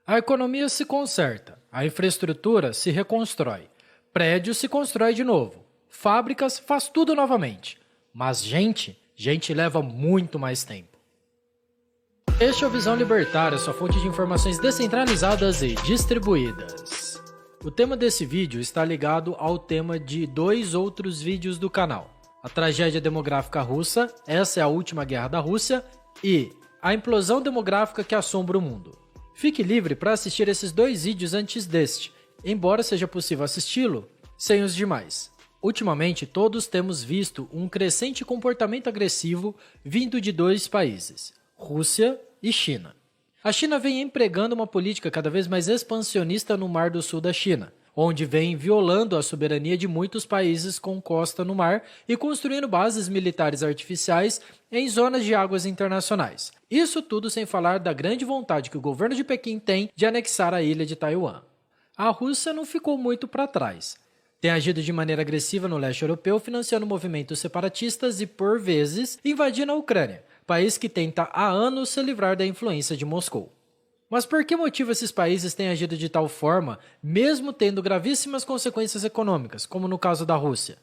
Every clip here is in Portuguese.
A economia se conserta, a infraestrutura se reconstrói, prédio se constrói de novo, fábricas faz tudo novamente. Mas gente leva muito mais tempo. Este é o Visão Libertária, sua fonte de informações descentralizadas e distribuídas. O tema desse vídeo está ligado ao tema de 2 outros vídeos do canal. A tragédia demográfica russa, essa é a última guerra da Rússia, e a implosão demográfica que assombra o mundo. Fique livre para assistir esses 2 vídeos antes deste, embora seja possível assisti-lo sem os demais. Ultimamente, todos temos visto um crescente comportamento agressivo vindo de 2 países, Rússia e China. A China vem empregando uma política cada vez mais expansionista no Mar do Sul da China, onde vem violando a soberania de muitos países com costa no mar e construindo bases militares artificiais em zonas de águas internacionais. Isso tudo sem falar da grande vontade que o governo de Pequim tem de anexar a ilha de Taiwan. A Rússia não ficou muito para trás. Tem agido de maneira agressiva no leste europeu, financiando movimentos separatistas e, por vezes, invadindo a Ucrânia, país que tenta há anos se livrar da influência de Moscou. Mas por que motivo esses países têm agido de tal forma, mesmo tendo gravíssimas consequências econômicas, como no caso da Rússia?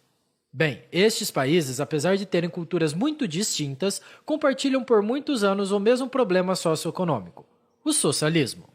Bem, estes países, apesar de terem culturas muito distintas, compartilham por muitos anos o mesmo problema socioeconômico: o socialismo.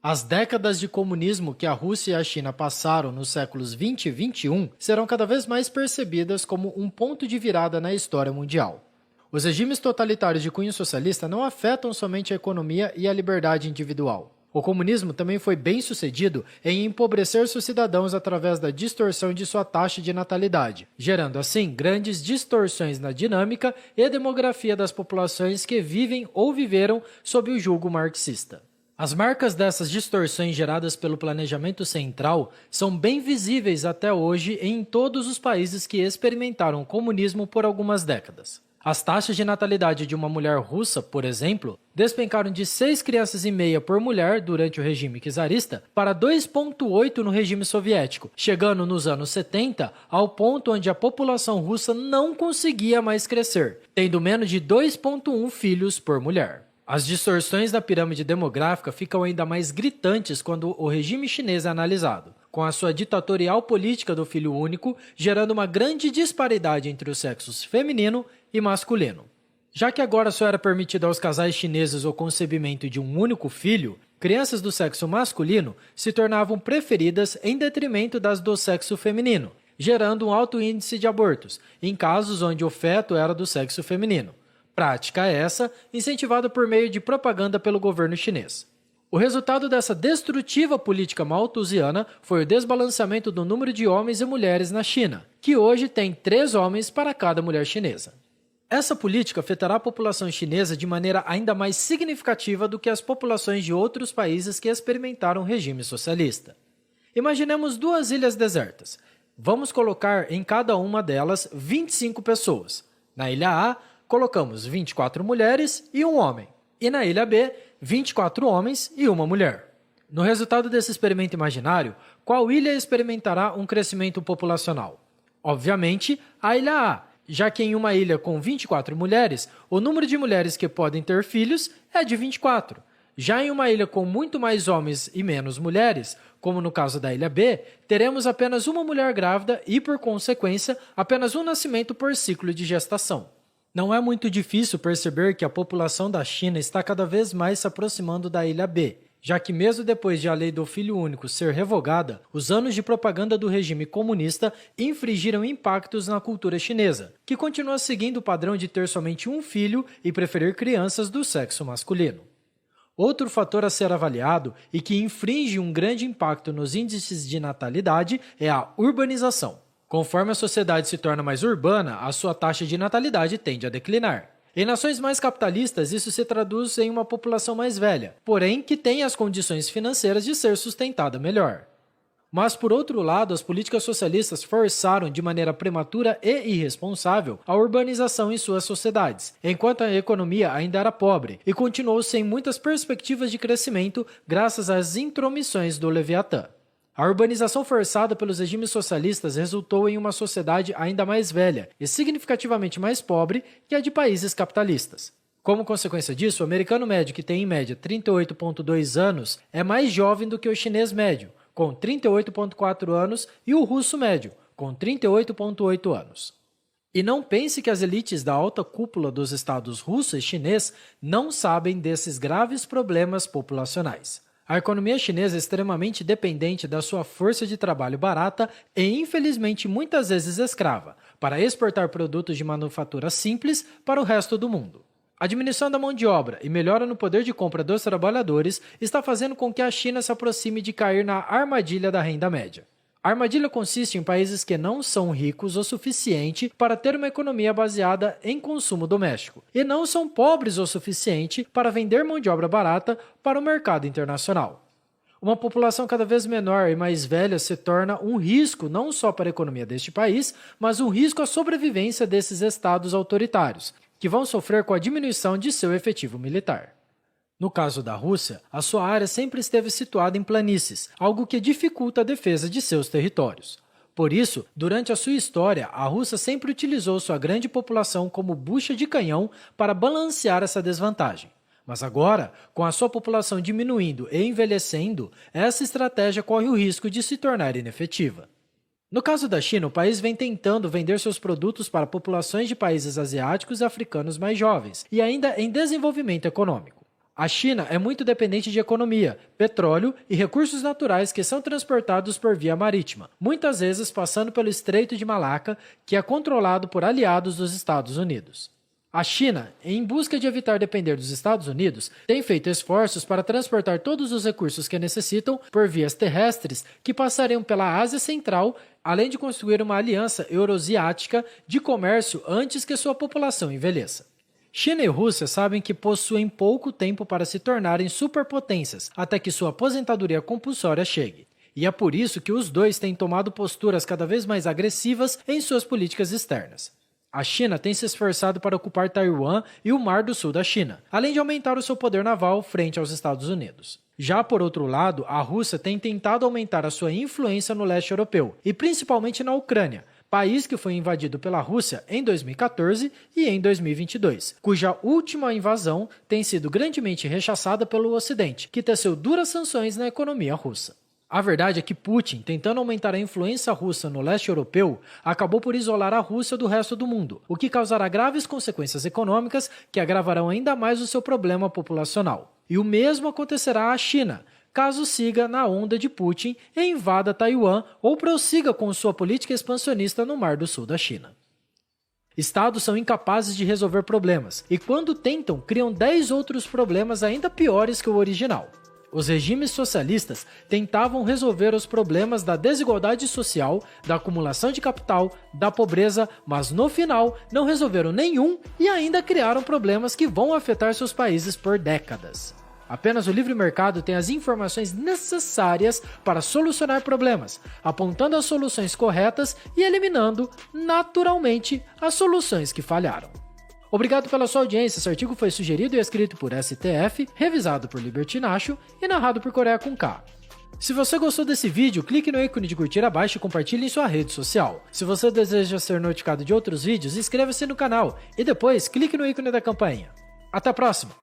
As décadas de comunismo que a Rússia e a China passaram nos séculos 20 e 21 serão cada vez mais percebidas como um ponto de virada na história mundial. Os regimes totalitários de cunho socialista não afetam somente a economia e a liberdade individual. O comunismo também foi bem sucedido em empobrecer seus cidadãos através da distorção de sua taxa de natalidade, gerando assim grandes distorções na dinâmica e demografia das populações que vivem ou viveram sob o jugo marxista. As marcas dessas distorções geradas pelo planejamento central são bem visíveis até hoje em todos os países que experimentaram o comunismo por algumas décadas. As taxas de natalidade de uma mulher russa, por exemplo, despencaram de 6,5 crianças por mulher durante o regime czarista para 2,8 no regime soviético, chegando nos anos 70 ao ponto onde a população russa não conseguia mais crescer, tendo menos de 2,1 filhos por mulher. As distorções da pirâmide demográfica ficam ainda mais gritantes quando o regime chinês é analisado, com a sua ditatorial política do filho único, gerando uma grande disparidade entre os sexos feminino e masculino. Já que agora só era permitido aos casais chineses o concebimento de um único filho, crianças do sexo masculino se tornavam preferidas em detrimento das do sexo feminino, gerando um alto índice de abortos, em casos onde o feto era do sexo feminino. Prática essa incentivada por meio de propaganda pelo governo chinês. O resultado dessa destrutiva política malthusiana foi o desbalanceamento do número de homens e mulheres na China, que hoje tem 3 homens para cada mulher chinesa. Essa política afetará a população chinesa de maneira ainda mais significativa do que as populações de outros países que experimentaram o regime socialista. Imaginemos 2 ilhas desertas. Vamos colocar em cada uma delas 25 pessoas. Na ilha A, colocamos 24 mulheres e 1 homem. E na ilha B, 24 homens e 1 mulher. No resultado desse experimento imaginário, qual ilha experimentará um crescimento populacional? Obviamente, a ilha A, já que em uma ilha com 24 mulheres, o número de mulheres que podem ter filhos é de 24. Já em uma ilha com muito mais homens e menos mulheres, como no caso da ilha B, teremos apenas 1 mulher grávida e, por consequência, apenas 1 nascimento por ciclo de gestação. Não é muito difícil perceber que a população da China está cada vez mais se aproximando da ilha B, já que mesmo depois de a lei do filho único ser revogada, os anos de propaganda do regime comunista infligiram impactos na cultura chinesa, que continua seguindo o padrão de ter somente 1 filho e preferir crianças do sexo masculino. Outro fator a ser avaliado e que inflige um grande impacto nos índices de natalidade é a urbanização. Conforme a sociedade se torna mais urbana, a sua taxa de natalidade tende a declinar. Em nações mais capitalistas, isso se traduz em uma população mais velha, porém que tem as condições financeiras de ser sustentada melhor. Mas, por outro lado, as políticas socialistas forçaram de maneira prematura e irresponsável a urbanização em suas sociedades, enquanto a economia ainda era pobre e continuou sem muitas perspectivas de crescimento graças às intromissões do Leviatã. A urbanização forçada pelos regimes socialistas resultou em uma sociedade ainda mais velha e significativamente mais pobre que a de países capitalistas. Como consequência disso, o americano médio, que tem em média 38,2 anos, é mais jovem do que o chinês médio, com 38,4 anos, e o russo médio, com 38,8 anos. E não pense que as elites da alta cúpula dos estados russo e chinês não sabem desses graves problemas populacionais. A economia chinesa é extremamente dependente da sua força de trabalho barata e, infelizmente, muitas vezes escrava, para exportar produtos de manufatura simples para o resto do mundo. A diminuição da mão de obra e melhora no poder de compra dos trabalhadores está fazendo com que a China se aproxime de cair na armadilha da renda média. A armadilha consiste em países que não são ricos o suficiente para ter uma economia baseada em consumo doméstico e não são pobres o suficiente para vender mão de obra barata para o mercado internacional. Uma população cada vez menor e mais velha se torna um risco não só para a economia deste país, mas um risco à sobrevivência desses estados autoritários, que vão sofrer com a diminuição de seu efetivo militar. No caso da Rússia, a sua área sempre esteve situada em planícies, algo que dificulta a defesa de seus territórios. Por isso, durante a sua história, a Rússia sempre utilizou sua grande população como bucha de canhão para balancear essa desvantagem. Mas agora, com a sua população diminuindo e envelhecendo, essa estratégia corre o risco de se tornar inefetiva. No caso da China, o país vem tentando vender seus produtos para populações de países asiáticos e africanos mais jovens e ainda em desenvolvimento econômico. A China é muito dependente de economia, petróleo e recursos naturais que são transportados por via marítima, muitas vezes passando pelo Estreito de Malaca, que é controlado por aliados dos Estados Unidos. A China, em busca de evitar depender dos Estados Unidos, tem feito esforços para transportar todos os recursos que necessitam por vias terrestres que passariam pela Ásia Central, além de construir uma aliança euroasiática de comércio antes que sua população envelheça. China e Rússia sabem que possuem pouco tempo para se tornarem superpotências, até que sua aposentadoria compulsória chegue. E é por isso que os dois têm tomado posturas cada vez mais agressivas em suas políticas externas. A China tem se esforçado para ocupar Taiwan e o Mar do Sul da China, além de aumentar o seu poder naval frente aos Estados Unidos. Já por outro lado, a Rússia tem tentado aumentar a sua influência no leste europeu, e principalmente na Ucrânia, país que foi invadido pela Rússia em 2014 e em 2022, cuja última invasão tem sido grandemente rechaçada pelo Ocidente, que teceu duras sanções na economia russa. A verdade é que Putin, tentando aumentar a influência russa no leste europeu, acabou por isolar a Rússia do resto do mundo, o que causará graves consequências econômicas que agravarão ainda mais o seu problema populacional. E o mesmo acontecerá à China, caso siga na onda de Putin e invada Taiwan ou prossiga com sua política expansionista no Mar do Sul da China. Estados são incapazes de resolver problemas e, quando tentam, criam 10 outros problemas ainda piores que o original. Os regimes socialistas tentavam resolver os problemas da desigualdade social, da acumulação de capital, da pobreza, mas no final não resolveram nenhum e ainda criaram problemas que vão afetar seus países por décadas. Apenas o livre mercado tem as informações necessárias para solucionar problemas, apontando as soluções corretas e eliminando, naturalmente, as soluções que falharam. Obrigado pela sua audiência. Esse artigo foi sugerido e escrito por STF, revisado por Libertinacho e narrado por Coreia com K. Se você gostou desse vídeo, clique no ícone de curtir abaixo e compartilhe em sua rede social. Se você deseja ser notificado de outros vídeos, inscreva-se no canal e depois clique no ícone da campainha. Até a próxima!